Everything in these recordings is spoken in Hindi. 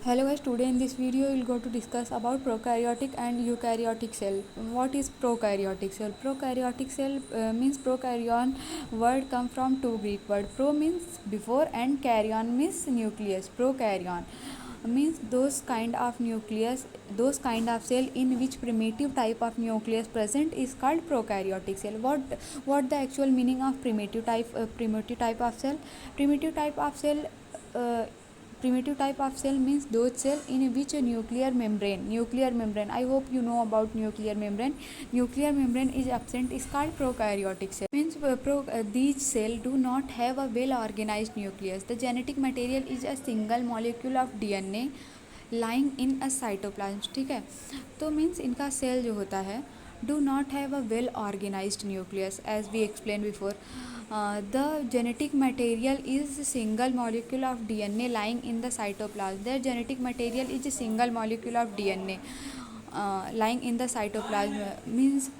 Hello guys, today in this video we'll go to discuss about prokaryotic and eukaryotic cell. What is prokaryotic cell? Prokaryotic cell means prokaryon word come from two Greek word. Pro means before and karyon means nucleus. Prokaryon means those kind of nucleus, those kind of cell in which primitive type of nucleus present is called prokaryotic cell. What the actual meaning of primitive type of cell? Primitive type of cell uh, Primitive type of cell means those cell in which a nuclear membrane, I hope you know about nuclear membrane is absent, is called prokaryotic cell. Means these cell do not have a well organized nucleus. The genetic material is a single molecule of DNA lying in a cytoplasm. ठीक है, तो मीन्स इनका सेल जो होता है do not have a well organized nucleus as we explained before. The genetic material is a single molecule of DNA lying in the cytoplasm. Their genetic material is a single molecule of DNA lying in the cytoplasm means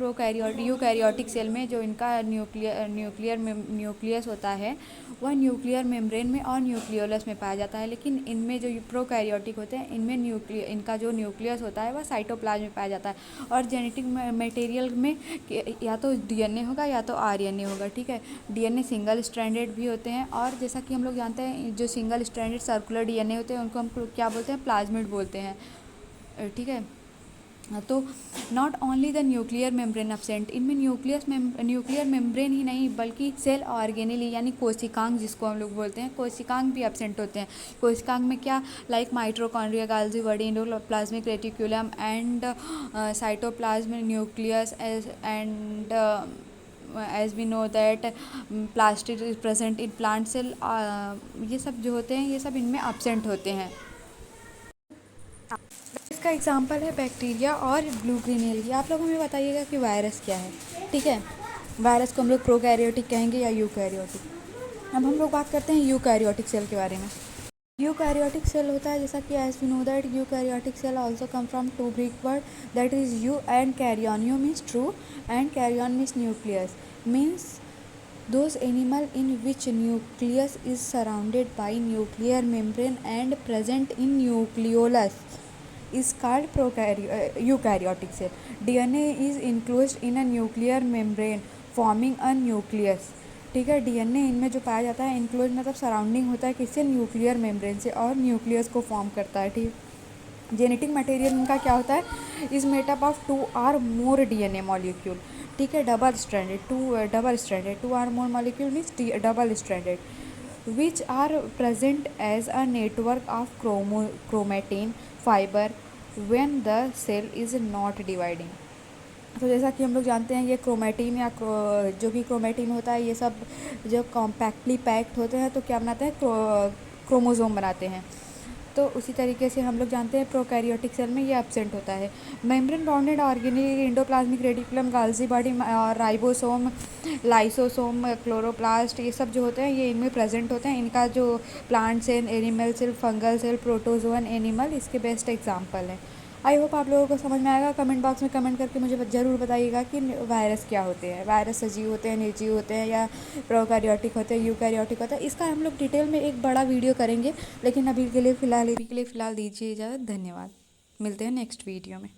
eukaryotic cell में जो इनका न्यूक्लियस होता है वह न्यूक्लियर मेम्ब्रेन में और न्यूक्लियोलस में पाया जाता है, लेकिन इनमें जो प्रोकैरियोटिक होते हैं इनमें इनका जो न्यूक्लियस होता है वह साइटोप्लाज्म में पाया जाता है। और जेनेटिक मटेरियल में या तो डीएनए होगा या तो आरएनए होगा। ठीक है, डीएनए सिंगल स्ट्रैंडेड भी होते हैं और जैसा कि हम लोग जानते हैं जो सिंगल स्ट्रैंडेड सर्कुलर डीएनए होते हैं उनको हम क्या बोलते हैं, प्लाज्मिड बोलते हैं। ठीक है, तो not only the nuclear membrane absent, इनमें न्यूक्लियर मेम्ब्रेन ही नहीं बल्कि सेल ऑर्गेनेली यानी कोशिकांग जिसको हम लोग बोलते हैं, कोशिकांग भी एब्सेंट होते हैं। कोशिकांग में क्या, like mitochondria, Golgi body, endoplasmic reticulum and cytoplasm nucleus and as we know that plastid is present in plant cell, ये सब जो होते हैं ये सब इनमें एब्सेंट होते हैं। इसका एग्जांपल है बैक्टीरिया और ब्लू ग्रीन एलगी। आप लोग हमें बताइएगा कि वायरस क्या है। ठीक है, वायरस को हम लोग प्रोकैरियोटिक कहेंगे या यूकैरियोटिक। अब हम लोग बात करते हैं यूकैरियोटिक सेल के बारे में। यूकैरियोटिक सेल होता है जैसा कि as we know that eukaryotic cell also come from two Greek word that is eu and karyon. Eu means true and karyon means nucleus, means those animal in which nucleus is surrounded by nuclear membrane and present in nucleolus is called eukaryotic cell. DNA is enclosed in a nuclear membrane forming a nucleus. ठीक है, डीएनए इनमें जो पाया जाता है इनक्लोज मतलब सराउंडिंग होता है किससे, न्यूक्लियर मेम्ब्रेन से, और न्यूक्लियस को फॉर्म करता है। ठीक, जेनेटिक मटेरियल इनका क्या होता है, is made up of 2 or more DNA molecule. ठीक है, double stranded 2 or more molecule means double stranded which are present as a network of chromatin fibre when the cell is not dividing. तो जैसा कि हम लोग जानते हैं ये क्रोमेटिन या जो भी क्रोमेटिन होता है ये सब जब कॉम्पैक्टली पैक्ड होते हैं तो क्या बनाते हैं, क्रोमोसोम बनाते हैं। तो उसी तरीके से हम लोग जानते हैं प्रोकैरियोटिक सेल में ये एब्सेंट होता है। Membrane bounded organelle endoplasmic reticulum, गाल्जी body और राइबोसोम, लाइसोसोम, क्लोरोप्लास्ट, ये सब जो होते हैं ये इनमें प्रेजेंट होते हैं। इनका जो plant cell, animal cell, fungal cell, protozoan animal इसके बेस्ट एग्जाम्पल है। आई होप आप लोगों को समझ में आएगा। कमेंट बॉक्स में कमेंट करके मुझे ज़रूर बताइएगा कि वायरस क्या होते हैं, वायरस सजीव होते हैं, निर्जीव होते हैं, या प्रोकैरियोटिक होते हैं, यूकैरियोटिक होता है। इसका हम लोग डिटेल में एक बड़ा वीडियो करेंगे, लेकिन अभी के लिए फ़िलहाल दीजिए इजाज़त। धन्यवाद, मिलते हैं नेक्स्ट वीडियो में।